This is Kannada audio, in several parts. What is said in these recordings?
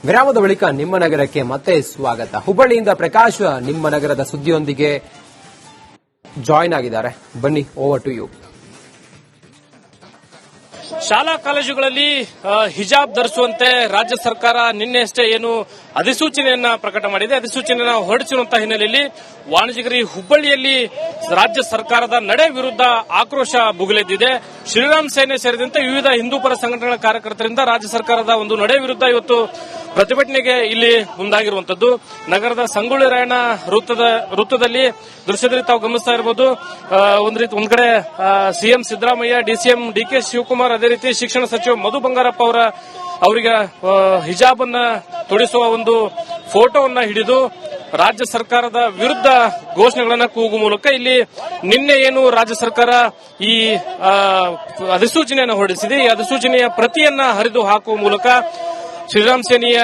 ವಿರಾಮದ ಬಳಿಕ ನಿಮ್ಮ ನಗರಕ್ಕೆ ಮತ್ತೆ ಸ್ವಾಗತ. ಹುಬ್ಬಳ್ಳಿಯಿಂದ ಪ್ರಕಾಶ್ ನಿಮ್ಮ ನಗರದ ಸುದ್ದಿಯೊಂದಿಗೆ ಜಾಯಿನ್ ಆಗಿದ್ದಾರೆ. ಬನ್ನಿ, ಓವರ್ ಟು ಯು. ಶಾಲಾ ಕಾಲೇಜುಗಳಲ್ಲಿ ಹಿಜಾಬ್ ಧರಿಸುವಂತೆ ರಾಜ್ಯ ಸರ್ಕಾರ ನಿನ್ನೆಯಷ್ಟೇ ಏನು ಅಧಿಸೂಚನೆಯನ್ನ ಪ್ರಕಟ ಮಾಡಿದೆ. ಅಧಿಸೂಚನೆಯನ್ನು ಹೊರಡಿಸಿರುವಂತಹ ಹಿನ್ನೆಲೆಯಲ್ಲಿ ವಾಣಿಜ್ಯಗಿರಿ ಹುಬ್ಬಳ್ಳಿಯಲ್ಲಿ ರಾಜ್ಯ ಸರ್ಕಾರದ ನಡೆ ವಿರುದ್ಧ ಆಕ್ರೋಶ ಭುಗಿಲೆದ್ದಿದೆ. ಶ್ರೀರಾಮ್ ಸೇನೆ ಸೇರಿದಂತೆ ವಿವಿಧ ಹಿಂದೂಪರ ಸಂಘಟನೆಗಳ ಕಾರ್ಯಕರ್ತರಿಂದ ರಾಜ್ಯ ಸರ್ಕಾರದ ಒಂದು ನಡೆ ವಿರುದ್ಧ ಇವತ್ತು ಪ್ರತಿಭಟನೆಗೆ ಇಲ್ಲಿ ಮುಂದಾಗಿರುವಂತದ್ದು. ನಗರದ ಸಂಗೊಳ್ಳಿ ರಾಯಣ್ಣ ವೃತ್ತದಲ್ಲಿ ದೃಶ್ಯದಲ್ಲಿ ತಾವು ಗಮನಿಸ್ತಾ ಇರಬಹುದು. ಒಂದ್ ಕಡೆ ಸಿಎಂ ಸಿದ್ದರಾಮಯ್ಯ, ಡಿಸಿಎಂ ಡಿಕೆ ಶಿವಕುಮಾರ್, ಅದೇ ರೀತಿ ಶಿಕ್ಷಣ ಸಚಿವ ಮಧು ಬಂಗಾರಪ್ಪ ಅವರಿಗೆ ಹಿಜಾಬ್ ಅನ್ನ ತೊಡಿಸುವ ಒಂದು ಫೋಟೋವನ್ನ ಹಿಡಿದು ರಾಜ್ಯ ಸರ್ಕಾರದ ವಿರುದ್ಧ ಘೋಷಣೆಗಳನ್ನ ಕೂಗುವ ಮೂಲಕ ಇಲ್ಲಿ ನಿನ್ನೆ ಏನು ರಾಜ್ಯ ಸರ್ಕಾರ ಈ ಅಧಿಸೂಚನೆಯನ್ನು ಹೊರಡಿಸಿದೆ, ಈ ಅಧಿಸೂಚನೆಯ ಪ್ರತಿಯನ್ನ ಹರಿದು ಹಾಕುವ ಮೂಲಕ ಶ್ರೀರಾಮ್ ಸೇನೆಯ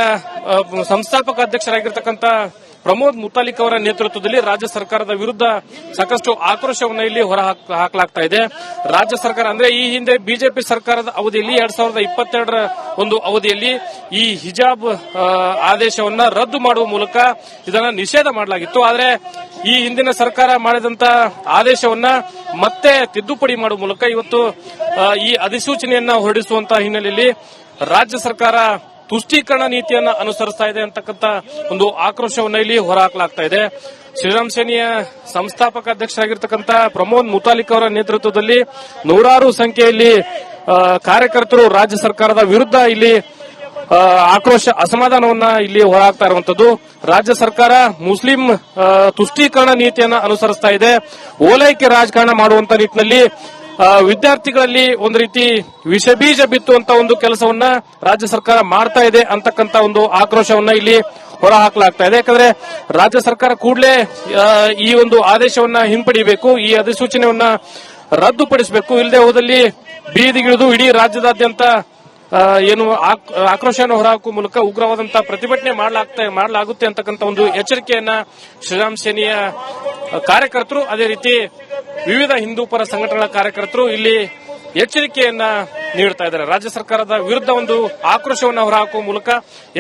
ಸಂಸ್ಥಾಪಕ ಅಧ್ಯಕ್ಷರಾಗಿರ್ತಕ್ಕಂಥ ಪ್ರಮೋದ್ ಮುತಾಲಿಕ್ ಅವರ ನೇತೃತ್ವದಲ್ಲಿ ರಾಜ್ಯ ಸರ್ಕಾರದ ವಿರುದ್ಧ ಸಾಕಷ್ಟು ಆಕ್ರೋಶವನ್ನು ಇಲ್ಲಿ ಹೊರ ಹಾಕಲಾಗ್ತಾ ಇದೆ. ರಾಜ್ಯ ಸರ್ಕಾರ ಅಂದ್ರೆ ಈ ಹಿಂದೆ ಬಿಜೆಪಿ ಸರ್ಕಾರದ ಅವಧಿಯಲ್ಲಿ 2022ರ ಒಂದು ಅವಧಿಯಲ್ಲಿ ಈ ಹಿಜಾಬ್ ಆದೇಶವನ್ನ ರದ್ದು ಮಾಡುವ ಮೂಲಕ ಇದನ್ನ ನಿಷೇಧ ಮಾಡಲಾಗಿತ್ತು. ಆದರೆ ಈ ಹಿಂದಿನ ಸರ್ಕಾರ ಮಾಡಿದಂತ ಆದೇಶವನ್ನ ಮತ್ತೆ ತಿದ್ದುಪಡಿ ಮಾಡುವ ಮೂಲಕ ಇವತ್ತು ಈ ಅಧಿಸೂಚನೆಯನ್ನ ಹೊರಡಿಸುವಂತಹ ಹಿನ್ನೆಲೆಯಲ್ಲಿ ರಾಜ್ಯ ಸರ್ಕಾರ ತುಷ್ಟೀಕರಣ ನೀತಿಯನ್ನ ಅನುಸರಿಸ್ತಾ ಇದೆ ಅಂತಕ್ಕಂಥ ಒಂದು ಆಕ್ರೋಶವನ್ನ ಇಲ್ಲಿ ಹೊರಹಾಕಲಾಗ್ತಾ ಇದೆ. ಶ್ರೀರಾಮ್ ಸೇನೆಯ ಸಂಸ್ಥಾಪಕ ಅಧ್ಯಕ್ಷರಾಗಿರ್ತಕ್ಕಂಥ ಪ್ರಮೋದ್ ಮುತಾಲಿಕ್ ಅವರ ನೇತೃತ್ವದಲ್ಲಿ ನೂರಾರು ಸಂಖ್ಯೆಯಲ್ಲಿ ಕಾರ್ಯಕರ್ತರು ರಾಜ್ಯ ಸರ್ಕಾರದ ವಿರುದ್ಧ ಇಲ್ಲಿ ಆಕ್ರೋಶ, ಅಸಮಾಧಾನವನ್ನ ಇಲ್ಲಿ ಹೊರಹಾಕ್ತಾ ಇರುವಂತದ್ದು. ರಾಜ್ಯ ಸರ್ಕಾರ ಮುಸ್ಲಿಂ ತುಷ್ಟೀಕರಣ ನೀತಿಯನ್ನ ಅನುಸರಿಸ್ತಾ ಇದೆ. ಓಲೈಕೆ ರಾಜಕಾರಣ ಮಾಡುವಂತ ನಿಟ್ಟಿನಲ್ಲಿ ವಿದ್ಯಾರ್ಥಿಗಳಲ್ಲಿ ಒಂದು ರೀತಿ ವಿಷಬೀಜ ಬಿತ್ತುವಂತ ಒಂದು ಕೆಲಸವನ್ನ ರಾಜ್ಯ ಸರ್ಕಾರ ಮಾಡ್ತಾ ಇದೆ ಅಂತಕ್ಕಂಥ ಒಂದು ಆಕ್ರೋಶವನ್ನ ಇಲ್ಲಿ ಹೊರ ಹಾಕಲಾಗ್ತಾ ಇದೆ. ಯಾಕಂದ್ರೆ ರಾಜ್ಯ ಸರ್ಕಾರ ಕೂಡಲೇ ಈ ಒಂದು ಆದೇಶವನ್ನ ಹಿಂಪಡಿಬೇಕು, ಈ ಅಧಿಸೂಚನೆಯನ್ನ ರದ್ದುಪಡಿಸಬೇಕು. ಇಲ್ಲದೆ ಹೋದಲ್ಲಿ ಬೀದಿಗಿಳಿದು ಇಡೀ ರಾಜ್ಯದಾದ್ಯಂತ ಏನು ಆಕ್ರೋಶವನ್ನು ಹೊರಹಾಕುವ ಮೂಲಕ ಉಗ್ರವಾದಂತಹ ಪ್ರತಿಭಟನೆ ಮಾಡಲಾಗುತ್ತೆ ಅಂತಕ್ಕಂಥ ಒಂದು ಎಚ್ಚರಿಕೆಯನ್ನ ಶ್ರೀರಾಮ್ ಸೇನೆಯ ಕಾರ್ಯಕರ್ತರು, ಅದೇ ರೀತಿ ವಿವಿಧ ಹಿಂದೂಪರ ಸಂಘಟನೆಗಳ ಕಾರ್ಯಕರ್ತರು ಇಲ್ಲಿ ಎಚ್ಚರಿಕೆಯನ್ನ ನೀಡುತ್ತಾ ಇದ್ದಾರೆ. ರಾಜ್ಯ ಸರ್ಕಾರದ ವಿರುದ್ಧ ಒಂದು ಆಕ್ರೋಶವನ್ನು ಹೊರಹಾಕುವ ಮೂಲಕ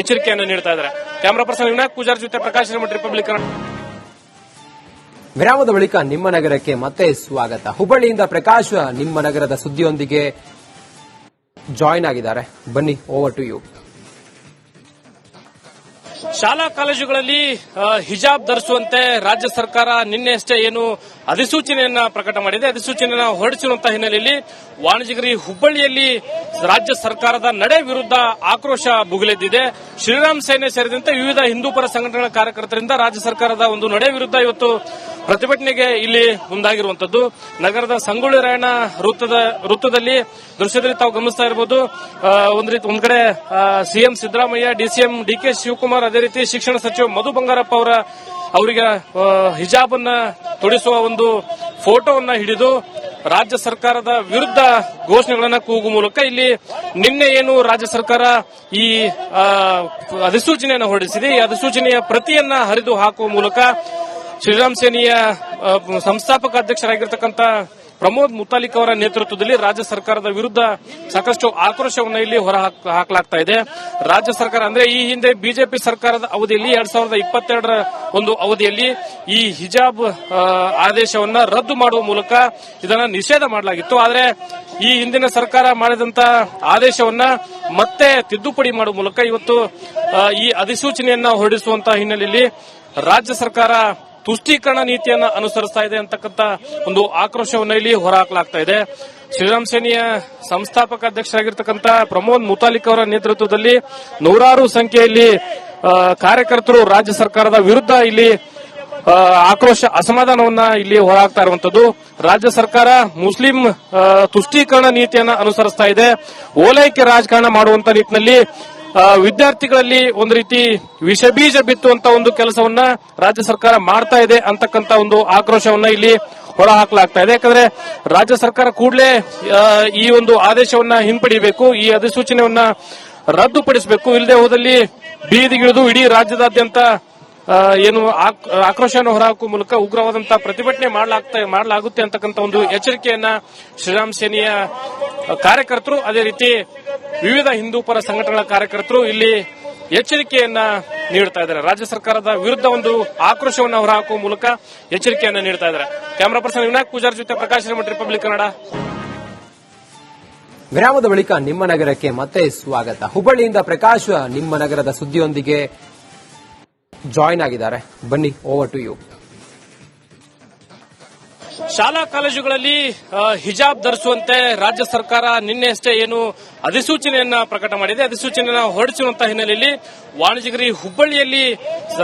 ಎಚ್ಚರಿಕೆಯನ್ನು ನೀಡುತ್ತಾ ಇದ್ದಾರೆ. ಕ್ಯಾಮರಾ ಪರ್ಸನ್ ವಿನಾಯಕ್ ಪೂಜಾರ್ ಜೊತೆ ಪ್ರಕಾಶ್ ರಿಪಬ್ಲಿಕ್. ವಿರಾಮದ ಬಳಿಕ ನಿಮ್ಮ ನಗರಕ್ಕೆ ಮತ್ತೆ ಸ್ವಾಗತ. ಹುಬ್ಬಳ್ಳಿಯಿಂದ ಪ್ರಕಾಶ್ ನಿಮ್ಮ ನಗರದ ಸುದ್ದಿಯೊಂದಿಗೆ ಜಾಯಿನ್ ಆಗಿದ್ದಾರೆ. ಬನ್ನಿ, ಓವರ್ ಟು ಯು. ಶಾಲಾ ಕಾಲೇಜುಗಳಲ್ಲಿ ಹಿಜಾಬ್ ಧರಿಸುವಂತೆ ರಾಜ್ಯ ಸರ್ಕಾರ ನಿನ್ನೆಯಷ್ಟೇ ಏನು ಅಧಿಸೂಚನೆಯನ್ನ ಪ್ರಕಟ ಮಾಡಿದೆ. ಅಧಿಸೂಚನೆಯನ್ನು ಹೊರಡಿಸಿರುವಂತಹ ಹಿನ್ನೆಲೆಯಲ್ಲಿ ವಾಣಿಜ್ಯಗಿರಿ ಹುಬ್ಬಳ್ಳಿಯಲ್ಲಿ ರಾಜ್ಯ ಸರ್ಕಾರದ ನಡೆ ವಿರುದ್ಧ ಆಕ್ರೋಶ ಭುಗಿಲೆದ್ದಿದೆ. ಶ್ರೀರಾಮ್ ಸೇನೆ ಸೇರಿದಂತೆ ವಿವಿಧ ಹಿಂದೂಪರ ಸಂಘಟನೆಗಳ ಕಾರ್ಯಕರ್ತರಿಂದ ರಾಜ್ಯ ಸರ್ಕಾರದ ಒಂದು ನಡೆ ವಿರುದ್ಧ ಇವತ್ತು ಪ್ರತಿಭಟನೆಗೆ ಇಲ್ಲಿ ಮುಂದಾಗಿರುವಂತದ್ದು. ನಗರದ ಸಂಗೊಳ್ಳಿ ರಾಯಣ್ಣ ವೃತ್ತದಲ್ಲಿ ದೃಶ್ಯದಲ್ಲಿ ತಾವು ಗಮನಿಸ್ತಾ ಇರಬಹುದು. ಒಂದ್ ಕಡೆ ಸಿಎಂ ಸಿದ್ದರಾಮಯ್ಯ, ಡಿಸಿಎಂ ಡಿಕೆ ಶಿವಕುಮಾರ್, ಅದೇ ರೀತಿ ಶಿಕ್ಷಣ ಸಚಿವ ಮಧು ಬಂಗಾರಪ್ಪ ಅವರಿಗೆ ಹಿಜಾಬ್ ಅನ್ನ ತೊಡಿಸುವ ಒಂದು ಫೋಟೋವನ್ನ ಹಿಡಿದು ರಾಜ್ಯ ಸರ್ಕಾರದ ವಿರುದ್ಧ ಘೋಷಣೆಗಳನ್ನ ಕೂಗುವ ಮೂಲಕ ಇಲ್ಲಿ ನಿನ್ನೆ ಏನು ರಾಜ್ಯ ಸರ್ಕಾರ ಈ ಅಧಿಸೂಚನೆಯನ್ನು ಹೊರಡಿಸಿದೆ, ಈ ಅಧಿಸೂಚನೆಯ ಪ್ರತಿಯನ್ನ ಹರಿದು ಹಾಕುವ ಮೂಲಕ ಶ್ರೀರಾಮ್ ಸೇನೆಯ ಸಂಸ್ಥಾಪಕ ಅಧ್ಯಕ್ಷರಾಗಿರ್ತಕ್ಕಂಥ ಪ್ರಮೋದ್ ಮುತಾಲಿಕ್ ಅವರ ನೇತೃತ್ವದಲ್ಲಿ ರಾಜ್ಯ ಸರ್ಕಾರದ ವಿರುದ್ಧ ಸಾಕಷ್ಟು ಆಕ್ರೋಶವನ್ನು ಇಲ್ಲಿ ಹೊರ ಹಾಕಲಾಗ್ತಾ ಇದೆ. ರಾಜ್ಯ ಸರ್ಕಾರ ಅಂದ್ರೆ ಈ ಹಿಂದೆ ಬಿಜೆಪಿ ಸರ್ಕಾರದ ಅವಧಿಯಲ್ಲಿ 2022ರ ಒಂದು ಅವಧಿಯಲ್ಲಿ ಈ ಹಿಜಾಬ್ ಆದೇಶವನ್ನ ರದ್ದು ಮಾಡುವ ಮೂಲಕ ಇದನ್ನ ನಿಷೇಧ ಮಾಡಲಾಗಿತ್ತು. ಆದರೆ ಈ ಹಿಂದಿನ ಸರ್ಕಾರ ಮಾಡಿದಂತ ಆದೇಶವನ್ನ ಮತ್ತೆ ತಿದ್ದುಪಡಿ ಮಾಡುವ ಮೂಲಕ ಇವತ್ತು ಈ ಅಧಿಸೂಚನೆಯನ್ನ ಹೊರಡಿಸುವಂತಹ ಹಿನ್ನೆಲೆಯಲ್ಲಿ ರಾಜ್ಯ ಸರ್ಕಾರ ತುಷ್ಟೀಕರಣ ನೀತಿಯನ್ನ ಅನುಸರಿಸ್ತಾ ಇದೆ ಅಂತಕ್ಕಂಥ ಒಂದು ಆಕ್ರೋಶವನ್ನ ಇಲ್ಲಿ ಹೊರಹಾಕಲಾಗ್ತಾ ಇದೆ. ಶ್ರೀರಾಮ್ ಸೇನೆಯ ಸಂಸ್ಥಾಪಕ ಅಧ್ಯಕ್ಷರಾಗಿರ್ತಕ್ಕಂಥ ಪ್ರಮೋದ್ ಮುತಾಲಿಕ್ ಅವರ ನೇತೃತ್ವದಲ್ಲಿ ನೂರಾರು ಸಂಖ್ಯೆಯಲ್ಲಿ ಕಾರ್ಯಕರ್ತರು ರಾಜ್ಯ ಸರ್ಕಾರದ ವಿರುದ್ಧ ಇಲ್ಲಿ ಆಕ್ರೋಶ, ಅಸಮಾಧಾನವನ್ನ ಇಲ್ಲಿ ಹೊರಹಾಕ್ತಾ ಇರುವಂತದ್ದು. ರಾಜ್ಯ ಸರ್ಕಾರ ಮುಸ್ಲಿಂ ತುಷ್ಟೀಕರಣ ನೀತಿಯನ್ನ ಅನುಸರಿಸ್ತಾ ಇದೆ. ಓಲೈಕೆ ರಾಜಕಾರಣ ಮಾಡುವಂತ ನಿಟ್ಟಿನಲ್ಲಿ ವಿದ್ಯಾರ್ಥಿಗಳಲ್ಲಿ ಒಂದು ರೀತಿ ವಿಷಬೀಜ ಬಿತ್ತುವಂತ ಒಂದು ಕೆಲಸವನ್ನ ರಾಜ್ಯ ಸರ್ಕಾರ ಮಾಡ್ತಾ ಇದೆ ಅಂತಕ್ಕಂಥ ಒಂದು ಆಕ್ರೋಶವನ್ನ ಇಲ್ಲಿ ಹೊರ ಹಾಕಲಾಗ್ತಾ ಇದೆ. ಯಾಕಂದ್ರೆ ರಾಜ್ಯ ಸರ್ಕಾರ ಕೂಡಲೇ ಈ ಒಂದು ಆದೇಶವನ್ನ ಹಿಂಪಡಿಬೇಕು, ಈ ಅಧಿಸೂಚನೆಯನ್ನ ರದ್ದುಪಡಿಸಬೇಕು. ಇಲ್ಲದೆ ಹೋದಲ್ಲಿ ಬೀದಿಗಿಳಿದು ಇಡೀ ರಾಜ್ಯದಾದ್ಯಂತ ಏನು ಆಕ್ರೋಶವನ್ನು ಹೊರಹಾಕುವ ಮೂಲಕ ಉಗ್ರವಾದಂತಹ ಪ್ರತಿಭಟನೆ ಮಾಡಲಾಗುತ್ತೆ ಅಂತಕ್ಕಂಥ ಒಂದು ಎಚ್ಚರಿಕೆಯನ್ನ ಶ್ರೀರಾಮ್ ಸೇನೆಯ ಕಾರ್ಯಕರ್ತರು, ಅದೇ ರೀತಿ ವಿವಿಧ ಹಿಂದೂಪರ ಸಂಘಟನೆಗಳ ಕಾರ್ಯಕರ್ತರು ಇಲ್ಲಿ ಎಚ್ಚರಿಕೆಯನ್ನ ನೀಡ್ತಾ ಇದ್ದಾರೆ. ರಾಜ್ಯ ಸರ್ಕಾರದ ವಿರುದ್ಧ ಒಂದು ಆಕ್ರೋಶವನ್ನು ಹೊರಹಾಕುವ ಮೂಲಕ ಎಚ್ಚರಿಕೆಯನ್ನ ನೀಡ್ತಾ ಇದ್ದಾರೆ. ಕ್ಯಾಮರಾ ಪರ್ಸನ್ ವಿನಾಯಕ್ ಪೂಜಾರ್ ಜೊತೆ ಪ್ರಕಾಶ್ ಹಿರೇಮಠ, ರಿಪಬ್ಲಿಕ್ ಕನ್ನಡ. ವಿರಾಮದ ಬಳಿಕ ನಿಮ್ಮ ನಗರಕ್ಕೆ ಮತ್ತೆ ಸ್ವಾಗತ. ಹುಬ್ಬಳ್ಳಿಯಿಂದ ಪ್ರಕಾಶ್ ನಿಮ್ಮ ನಗರದ ಸುದ್ದಿಯೊಂದಿಗೆ ಜಾಯಿನ್ ಆಗಿದ್ದಾರೆ. ಬನ್ನಿ, ಓವರ್ ಟು ಯು. ಶಾಲಾ ಕಾಲೇಜುಗಳಲ್ಲಿ ಹಿಜಾಬ್ ಧರಿಸುವಂತೆ ರಾಜ್ಯ ಸರ್ಕಾರ ನಿನ್ನೆಯಷ್ಟೇ ಏನು ಅಧಿಸೂಚನೆಯನ್ನ ಪ್ರಕಟ ಮಾಡಿದೆ. ಅಧಿಸೂಚನೆಯನ್ನ ಹೊರಡಿಸಿರುವಂತಹ ಹಿನ್ನೆಲೆಯಲ್ಲಿ ವಾಣಿಜ್ಯಗಿರಿ ಹುಬ್ಬಳ್ಳಿಯಲ್ಲಿ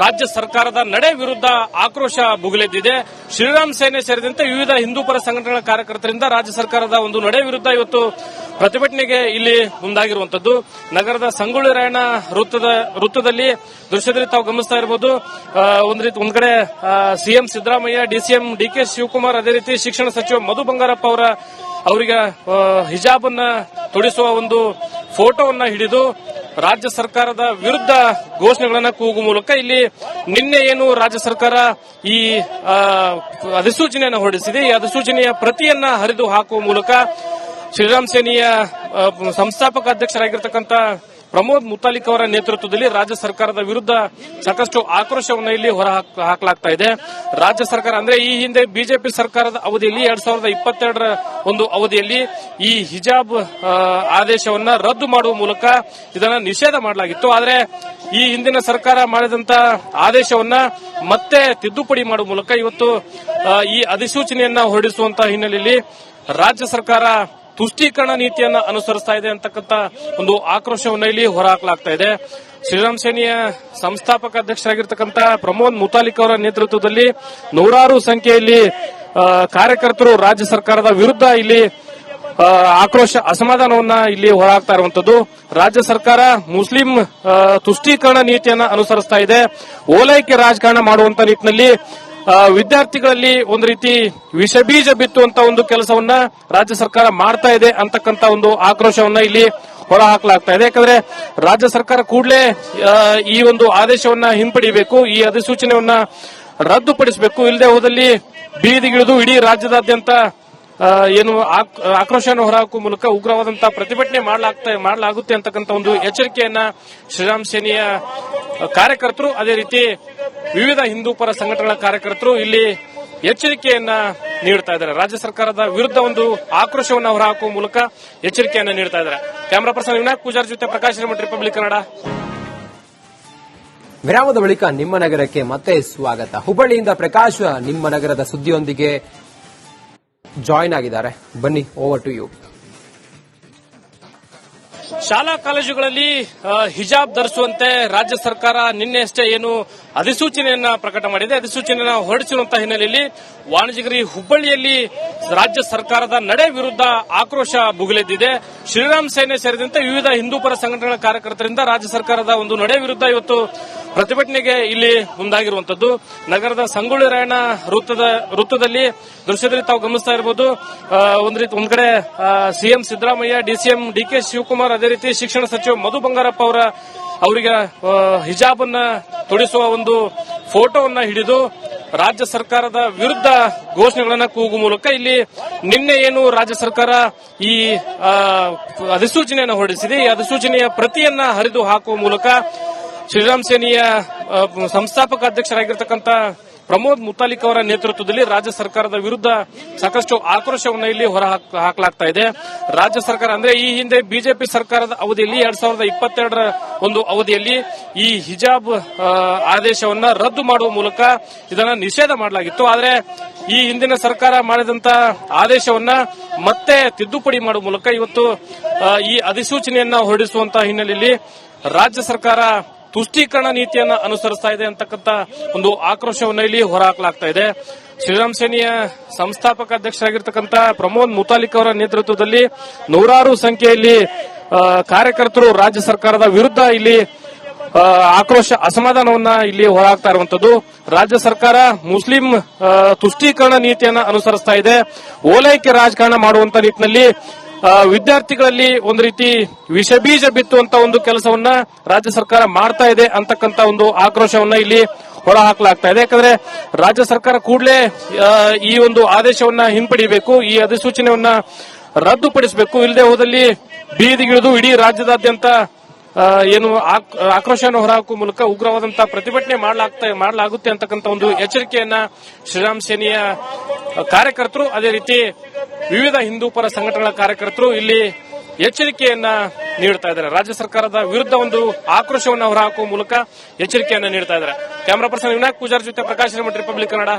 ರಾಜ್ಯ ಸರ್ಕಾರದ ನಡೆ ವಿರುದ್ಧ ಆಕ್ರೋಶ ಭುಗಿಲೆದ್ದಿದೆ. ಶ್ರೀರಾಮ್ ಸೇನೆ ಸೇರಿದಂತೆ ವಿವಿಧ ಹಿಂದೂಪರ ಸಂಘಟನೆಗಳ ಕಾರ್ಯಕರ್ತರಿಂದ ರಾಜ್ಯ ಸರ್ಕಾರದ ಒಂದು ನಡೆ ವಿರುದ್ಧ ಇವತ್ತು ಪ್ರತಿಭಟನೆಗೆ ಇಲ್ಲಿ ಮುಂದಾಗಿರುವಂತದ್ದು. ನಗರದ ಸಂಗೊಳ್ಳಿ ರಾಯಣ್ಣ ವೃತ್ತದಲ್ಲಿ ದೃಶ್ಯದಲ್ಲಿ ತಾವು ಗಮನಿಸ್ತಾ ಇರಬಹುದು. ಒಂದ್ ಕಡೆ ಸಿಎಂ ಸಿದ್ದರಾಮಯ್ಯ, ಡಿಸಿಎಂ ಡಿಕೆ ಶಿವಕುಮಾರ್, ಅದೇ ರೀತಿ ಶಿಕ್ಷಣ ಸಚಿವ ಮಧು ಬಂಗಾರಪ್ಪ ಅವರಿಗೆ ಹಿಜಾಬ್ ಅನ್ನ ತೊಡಿಸುವ ಒಂದು ಫೋಟೋವನ್ನ ಹಿಡಿದು ರಾಜ್ಯ ಸರ್ಕಾರದ ವಿರುದ್ಧ ಘೋಷಣೆಗಳನ್ನ ಕೂಗುವ ಮೂಲಕ ಇಲ್ಲಿ ನಿನ್ನೆ ಏನು ರಾಜ್ಯ ಸರ್ಕಾರ ಈ ಅಧಿಸೂಚನೆಯನ್ನು ಹೊರಡಿಸಿದೆ, ಈ ಅಧಿಸೂಚನೆಯ ಪ್ರತಿಯನ್ನ ಹರಿದು ಹಾಕುವ ಮೂಲಕ ಶ್ರೀರಾಮ್ ಸೇನೆಯ ಸಂಸ್ಥಾಪಕ ಅಧ್ಯಕ್ಷರಾಗಿರ್ತಕ್ಕಂಥ ಪ್ರಮೋದ್ ಮುತಾಲಿಕ್ ಅವರ ನೇತೃತ್ವದಲ್ಲಿ ರಾಜ್ಯ ಸರ್ಕಾರದ ವಿರುದ್ಧ ಸಾಕಷ್ಟು ಆಕ್ರೋಶವನ್ನು ಇಲ್ಲಿ ಹೊರ ಹಾಕಲಾಗ್ತಾ ಇದೆ. ರಾಜ್ಯ ಸರ್ಕಾರ ಅಂದ್ರೆ ಈ ಹಿಂದೆ ಬಿಜೆಪಿ ಸರ್ಕಾರದ ಅವಧಿಯಲ್ಲಿ 2022ರ ಒಂದು ಅವಧಿಯಲ್ಲಿ ಈ ಹಿಜಾಬ್ ಆದೇಶವನ್ನ ರದ್ದು ಮಾಡುವ ಮೂಲಕ ಇದನ್ನ ನಿಷೇಧ ಮಾಡಲಾಗಿತ್ತು. ಆದರೆ ಈ ಹಿಂದಿನ ಸರ್ಕಾರ ಮಾಡಿದಂತ ಆದೇಶವನ್ನ ಮತ್ತೆ ತಿದ್ದುಪಡಿ ಮಾಡುವ ಮೂಲಕ ಇವತ್ತು ಈ ಅಧಿಸೂಚನೆಯನ್ನ ಹೊರಡಿಸುವಂತಹ ಹಿನ್ನೆಲೆಯಲ್ಲಿ ರಾಜ್ಯ ಸರ್ಕಾರ ತುಷ್ಟೀಕರಣ ನೀತಿಯನ್ನ ಅನುಸರಿಸ್ತಾ ಇದೆ ಅಂತಕ್ಕಂಥ ಒಂದು ಆಕ್ರೋಶವನ್ನು ಇಲ್ಲಿ ಹೊರಹಾಕಲಾಗ್ತಾ ಇದೆ. ಶ್ರೀರಾಮ್ ಸೇನೆಯ ಸಂಸ್ಥಾಪಕ ಅಧ್ಯಕ್ಷರಾಗಿರ್ತಕ್ಕಂಥ ಪ್ರಮೋದ್ ಮುತಾಲಿಕ್ ಅವರ ನೇತೃತ್ವದಲ್ಲಿ ನೂರಾರು ಸಂಖ್ಯೆಯಲ್ಲಿ ಕಾರ್ಯಕರ್ತರು ರಾಜ್ಯ ಸರ್ಕಾರದ ವಿರುದ್ಧ ಇಲ್ಲಿ ಆಕ್ರೋಶ, ಅಸಮಾಧಾನವನ್ನ ಇಲ್ಲಿ ಹೊರಹಾಕ್ತಾ ಇರುವಂತದ್ದು. ರಾಜ್ಯ ಸರ್ಕಾರ ಮುಸ್ಲಿಂ ತುಷ್ಟೀಕರಣ ನೀತಿಯನ್ನ ಅನುಸರಿಸ್ತಾ ಇದೆ. ಓಲೈಕೆ ರಾಜಕಾರಣ ಮಾಡುವಂತ ನಿಟ್ಟಿನಲ್ಲಿ ವಿದ್ಯಾರ್ಥಿಗಳಲ್ಲಿ ಒಂದು ರೀತಿ ವಿಷಬೀಜ ಬಿತ್ತುವಂತ ಒಂದು ಕೆಲಸವನ್ನ ರಾಜ್ಯ ಸರ್ಕಾರ ಮಾಡ್ತಾ ಇದೆ ಅಂತಕ್ಕಂಥ ಒಂದು ಆಕ್ರೋಶವನ್ನ ಇಲ್ಲಿ ಹೊರ ಹಾಕಲಾಗ್ತಾ ಇದೆ. ಯಾಕಂದ್ರೆ ರಾಜ್ಯ ಸರ್ಕಾರ ಕೂಡಲೇ ಈ ಒಂದು ಆದೇಶವನ್ನ ಹಿಂಪಡಿಬೇಕು, ಈ ಅಧಿಸೂಚನೆಯನ್ನ ರದ್ದುಪಡಿಸಬೇಕು. ಇಲ್ಲದೆ ಹೋದಲ್ಲಿ ಬೀದಿಗಿಳಿದು ಇಡೀ ರಾಜ್ಯದಾದ್ಯಂತ ಏನು ಆಕ್ರೋಶವನ್ನು ಹೊರಹಾಕುವ ಮೂಲಕ ಉಗ್ರವಾದಂತಹ ಪ್ರತಿಭಟನೆ ಮಾಡಲಾಗುತ್ತೆ ಅಂತಕ್ಕಂಥ ಒಂದು ಎಚ್ಚರಿಕೆಯನ್ನ ಶ್ರೀರಾಮ್ ಸೇನೆಯ ಕಾರ್ಯಕರ್ತರು, ಅದೇ ರೀತಿ ವಿವಿಧ ಹಿಂದೂಪರ ಸಂಘಟನೆಗಳ ಕಾರ್ಯಕರ್ತರು ಇಲ್ಲಿ ಎಚ್ಚರಿಕೆಯನ್ನ ನೀಡ್ತಾ ಇದ್ದಾರೆ. ರಾಜ್ಯ ಸರ್ಕಾರದ ವಿರುದ್ಧ ಒಂದು ಆಕ್ರೋಶವನ್ನು ಹೊರಹಾಕುವ ಮೂಲಕ ಎಚ್ಚರಿಕೆಯನ್ನ ನೀಡ್ತಾ ಇದ್ದಾರೆ. ಕ್ಯಾಮರಾ ಪರ್ಸನ್ ವಿನಾಯಕ್ ಪೂಜಾರ್ ಜೊತೆ ಪ್ರಕಾಶ್ ಹಿರೇಮಠ, ರಿಪಬ್ಲಿಕ್ ಕನ್ನಡ. ವಿರಾಮದ ಬಳಿಕ ನಿಮ್ಮ ನಗರಕ್ಕೆ ಮತ್ತೆ ಸ್ವಾಗತ. ಹುಬ್ಬಳ್ಳಿಯಿಂದ ಪ್ರಕಾಶ್ ನಿಮ್ಮ ನಗರದ ಸುದ್ದಿಯೊಂದಿಗೆ ಜಾಯಿನ್ ಆಗಿದ್ದಾರೆ. ಬನ್ನಿ, ಓವರ್ ಟು ಯು. ಶಾಲಾ ಕಾಲೇಜುಗಳಲ್ಲಿ ಹಿಜಾಬ್ ಧರಿಸುವಂತೆ ರಾಜ್ಯ ಸರ್ಕಾರ ನಿನ್ನೆಯಷ್ಟೇ ಏನು ಅಧಿಸೂಚನೆಯನ್ನ ಪ್ರಕಟ ಮಾಡಿದೆ. ಅಧಿಸೂಚನೆಯನ್ನ ಹೊರಡಿಸಿರುವಂತಹ ಹಿನ್ನೆಲೆಯಲ್ಲಿ ವಾಣಿಜ್ಯಗಿರಿ ಹುಬ್ಬಳ್ಳಿಯಲ್ಲಿ ರಾಜ್ಯ ಸರ್ಕಾರದ ನಡೆ ವಿರುದ್ಧ ಆಕ್ರೋಶ ಭುಗಿಲೆದ್ದಿದೆ. ಶ್ರೀರಾಮ್ ಸೇನೆ ಸೇರಿದಂತೆ ವಿವಿಧ ಹಿಂದೂಪರ ಸಂಘಟನೆಗಳ ಕಾರ್ಯಕರ್ತರಿಂದ ರಾಜ್ಯ ಸರ್ಕಾರದ ಒಂದು ನಡೆ ವಿರುದ್ಧ ಇವತ್ತು ಪ್ರತಿಭಟನೆಗೆ ಇಲ್ಲಿ ಮುಂದಾಗಿರುವಂತದ್ದು. ನಗರದ ಸಂಗೊಳ್ಳಿ ರಾಯಣ್ಣ ವೃತ್ತದಲ್ಲಿ ದೃಶ್ಯದಲ್ಲಿ ತಾವು ಗಮನಿಸ್ತಾ ಇರಬಹುದು. ಒಂದ್ ಕಡೆ ಸಿಎಂ ಸಿದ್ದರಾಮಯ್ಯ, ಡಿಸಿಎಂ ಡಿಕೆ ಶಿವಕುಮಾರ್, ಅದೇ ರೀತಿ ಶಿಕ್ಷಣ ಸಚಿವ ಮಧು ಬಂಗಾರಪ್ಪ ಅವರಿಗೆ ಹಿಜಾಬ್ ಅನ್ನ ತೊಡಿಸುವ ಒಂದು ಫೋಟೋವನ್ನ ಹಿಡಿದು ರಾಜ್ಯ ಸರ್ಕಾರದ ವಿರುದ್ಧ ಘೋಷಣೆಗಳನ್ನ ಕೂಗುವ ಮೂಲಕ ಇಲ್ಲಿ ನಿನ್ನೆ ಏನು ರಾಜ್ಯ ಸರ್ಕಾರ ಈ ಅಧಿಸೂಚನೆಯನ್ನು ಹೊರಡಿಸಿದೆ, ಈ ಅಧಿಸೂಚನೆಯ ಪ್ರತಿಯನ್ನ ಹರಿದು ಹಾಕುವ ಮೂಲಕ ಶ್ರೀರಾಮ್ ಸೇನೆಯ ಸಂಸ್ಥಾಪಕ ಅಧ್ಯಕ್ಷರಾಗಿರ್ತಕ್ಕಂಥ ಪ್ರಮೋದ್ ಮುತಾಲಿಕ್ ಅವರ ನೇತೃತ್ವದಲ್ಲಿ ರಾಜ್ಯ ಸರ್ಕಾರದ ವಿರುದ್ಧ ಸಾಕಷ್ಟು ಆಕ್ರೋಶವನ್ನು ಇಲ್ಲಿ ಹೊರ ಹಾಕಲಾಗ್ತಾ ಇದೆ. ರಾಜ್ಯ ಸರ್ಕಾರ ಅಂದ್ರೆ ಈ ಹಿಂದೆ ಬಿಜೆಪಿ ಸರ್ಕಾರದ ಅವಧಿಯಲ್ಲಿ 2022ರ ಒಂದು ಅವಧಿಯಲ್ಲಿ ಈ ಹಿಜಾಬ್ ಆದೇಶವನ್ನ ರದ್ದು ಮಾಡುವ ಮೂಲಕ ಇದನ್ನ ನಿಷೇಧ ಮಾಡಲಾಗಿತ್ತು. ಆದರೆ ಈ ಹಿಂದಿನ ಸರ್ಕಾರ ಮಾಡಿದಂತ ಆದೇಶವನ್ನ ಮತ್ತೆ ತಿದ್ದುಪಡಿ ಮಾಡುವ ಮೂಲಕ ಇವತ್ತು ಈ ಅಧಿಸೂಚನೆಯನ್ನ ಹೊರಡಿಸುವಂತಹ ಹಿನ್ನೆಲೆಯಲ್ಲಿ ರಾಜ್ಯ ಸರ್ಕಾರ ತುಷ್ಟೀಕರಣ ನೀತಿಯನ್ನ ಅನುಸರಿಸ್ತಾ ಇದೆ ಅಂತಕ್ಕಂಥ ಒಂದು ಆಕ್ರೋಶವನ್ನು ಇಲ್ಲಿ ಹೊರಹಾಕಲಾಗ್ತಾ ಇದೆ. ಶ್ರೀರಾಮ್ ಸೇನೆಯ ಸಂಸ್ಥಾಪಕ ಅಧ್ಯಕ್ಷರಾಗಿರ್ತಕ್ಕಂಥ ಪ್ರಮೋದ್ ಮುತಾಲಿಕ್ ಅವರ ನೇತೃತ್ವದಲ್ಲಿ ನೂರಾರು ಸಂಖ್ಯೆಯಲ್ಲಿ ಕಾರ್ಯಕರ್ತರು ರಾಜ್ಯ ಸರ್ಕಾರದ ವಿರುದ್ಧ ಇಲ್ಲಿ ಆಕ್ರೋಶ, ಅಸಮಾಧಾನವನ್ನ ಇಲ್ಲಿ ಹೊರಹಾಕ್ತಾ ಇರುವಂತದ್ದು. ರಾಜ್ಯ ಸರ್ಕಾರ ಮುಸ್ಲಿಂ ತುಷ್ಟೀಕರಣ ನೀತಿಯನ್ನ ಅನುಸರಿಸ್ತಾ ಇದೆ. ಓಲೈಕೆ ರಾಜಕಾರಣ ಮಾಡುವಂತ ನಿಟ್ಟಿನಲ್ಲಿ ವಿದ್ಯಾರ್ಥಿಗಳಲ್ಲಿ ಒಂದು ರೀತಿ ವಿಷಬೀಜ ಬಿತ್ತುವಂತ ಒಂದು ಕೆಲಸವನ್ನ ರಾಜ್ಯ ಸರ್ಕಾರ ಮಾಡ್ತಾ ಇದೆ ಅಂತಕ್ಕಂಥ ಒಂದು ಆಕ್ರೋಶವನ್ನ ಇಲ್ಲಿ ಹೊರ ಹಾಕಲಾಗ್ತಾ ಇದೆ. ಯಾಕಂದ್ರೆ ರಾಜ್ಯ ಸರ್ಕಾರ ಕೂಡಲೇ ಈ ಒಂದು ಆದೇಶವನ್ನ ಹಿಂಪಡಿಬೇಕು, ಈ ಅಧಿಸೂಚನೆಯನ್ನ ರದ್ದುಪಡಿಸಬೇಕು. ಇಲ್ಲದೆ ಹೋದಲ್ಲಿ ಬೀದಿಗಿಳಿದು ಇಡೀ ರಾಜ್ಯದಾದ್ಯಂತ ಏನು ಆಕ್ರೋಶವನ್ನು ಹೊರಹಾಕುವ ಮೂಲಕ ಉಗ್ರವಾದಂತಹ ಪ್ರತಿಭಟನೆ ಮಾಡಲಾಗುತ್ತೆ ಅಂತಕ್ಕಂಥ ಒಂದು ಎಚ್ಚರಿಕೆಯನ್ನ ಶ್ರೀರಾಮ್ ಸೇನೆಯ ಕಾರ್ಯಕರ್ತರು, ಅದೇ ರೀತಿ ವಿವಿಧ ಹಿಂದೂ ಪರ ಸಂಘಟನೆಗಳ ಕಾರ್ಯಕರ್ತರು ಇಲ್ಲಿ ಎಚ್ಚರಿಕೆಯನ್ನ ನೀಡ್ತಾ ಇದ್ದಾರೆ. ರಾಜ್ಯ ಸರ್ಕಾರದ ವಿರುದ್ಧ ಒಂದು ಆಕ್ರೋಶವನ್ನು ಹೊರಹಾಕುವ ಮೂಲಕ ಎಚ್ಚರಿಕೆಯನ್ನ ನೀಡ್ತಾ ಇದ್ದಾರೆ. ಕ್ಯಾಮರಾ ಪರ್ಸನ್ ವಿನಾಯಕ್ ಪೂಜಾರ್ ಜೊತೆ ಪ್ರಕಾಶ್ ರಿಪಬ್ಲಿಕ್ ಕನ್ನಡ.